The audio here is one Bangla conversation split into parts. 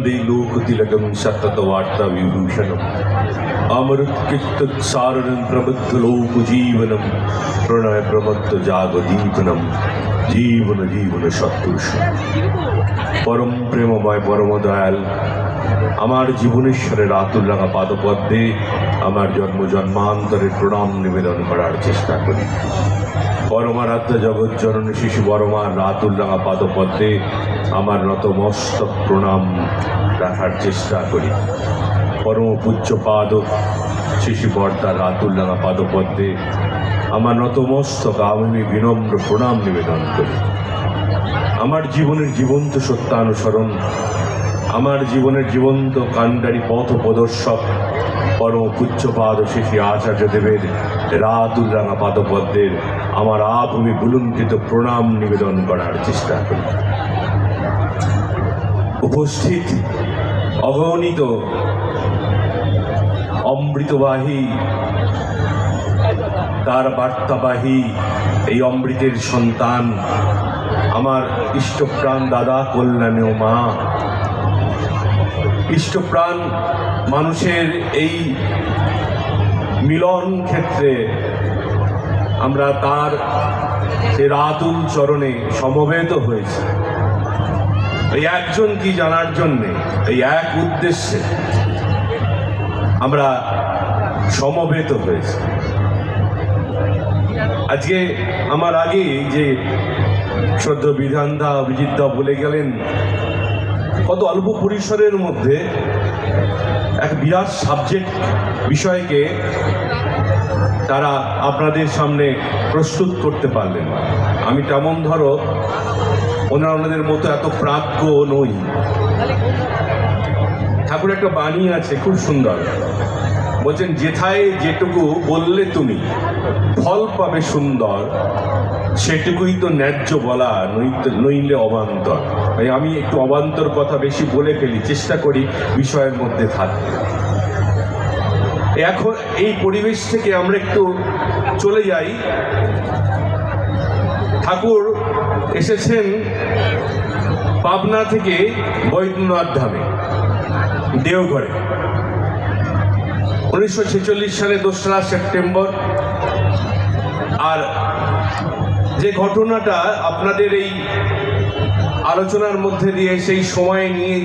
वंदे लोकतिलकं सततवार्ताविभूषणम् अमृतकीर्तसारणं प्रबुद्धलोकजीवनं प्रणय प्रमत्तजागदीपनं जीवन जीवन सत्पुरुषं परम प्रेममय परम दयाल আমার জীবনেশ্বরের আতুল রাঙা পাদপদ্মে আমার জন্ম জন্মান্তরের প্রণাম নিবেদন করার চেষ্টা করি। পরমারাধ্য জগৎ জননী শিশু বড়মার আতুল রাঙা পাদপদ্মে আমার নতমস্তক প্রণাম রাখার চেষ্টা করি। পরম পূজ্য পাদ শিশু বর্দার আতুল রাঙা পাদপদ্মে আমার নতমস্তক আমি বিনম্র প্রণাম নিবেদন করি। আমার জীবনের জীবন্ত সত্যানুসরণ, আমার জীবনের জীবন্ত কাণ্ডারী পথ প্রদর্শক পরম পূজ্যপাদ শিশি আচার্য দেবের রাতুল রাঙা পাদপদ্মের আমার আভূমি বুলুণ্ঠিত প্রণাম নিবেদন করার চেষ্টা করি। উপস্থিত অগণিত অমৃতবাহী, তার বার্তাবাহী এই অমৃতের সন্তান আমার ইষ্টপ্রাণ দাদা, কল্যাণীয় মা, ইষ্টপ্রাণ মানুষের এই মিলন ক্ষেত্রে আমরা তার সে রাতুল চরণে সমবেত হয়েছি। এই একজন কি জানার জন্যে, এই এক উদ্দেশ্যে আমরা সমবেত হয়েছি। আজকে আমার আগে যে শ্রদ্ধ বিধানদা অভিজিৎদা বলে গেলেন, কত অল্প পরিসরের মধ্যে এক বিরাট সাবজেক্ট বিষয়কে তারা আপনাদের সামনে প্রস্তুত করতে পারলেন। আমি তেমন ধরো ওনাদের মতো এত প্রাজ্ঞ নই। ঠাকুর একটা বাণী আছে খুব সুন্দর, বলছেন যেথায় যেটুকু বললে তুমি ফল পাবে সুন্দর, সেটুকুই তো ন্যায্য বলা, নইলে অবান্তর। তাই আমি একটু অবান্তর কথা বেশি বলে ফেলি, চেষ্টা করি বিষয়ের মধ্যে থাকতে। এখন এই পরিবেশ থেকে আমরা একটু চলে যাই। ঠাকুর এসেছেন পাবনা থেকে বৈদ্যনাথ ধামে, দেওঘরে 1946 সালে 2রা সেপ্টেম্বর। আর যে ঘটনাটা আপনাদের এই আলোচনার মধ্যে দিয়ে সেই সময় নিয়ে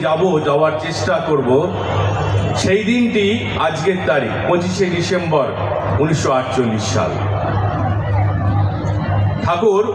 যাওয়ার চেষ্টা করব, সেই দিনটি আজকের তারিখ 25শে ডিসেম্বর 1948 সাল। ঠাকুর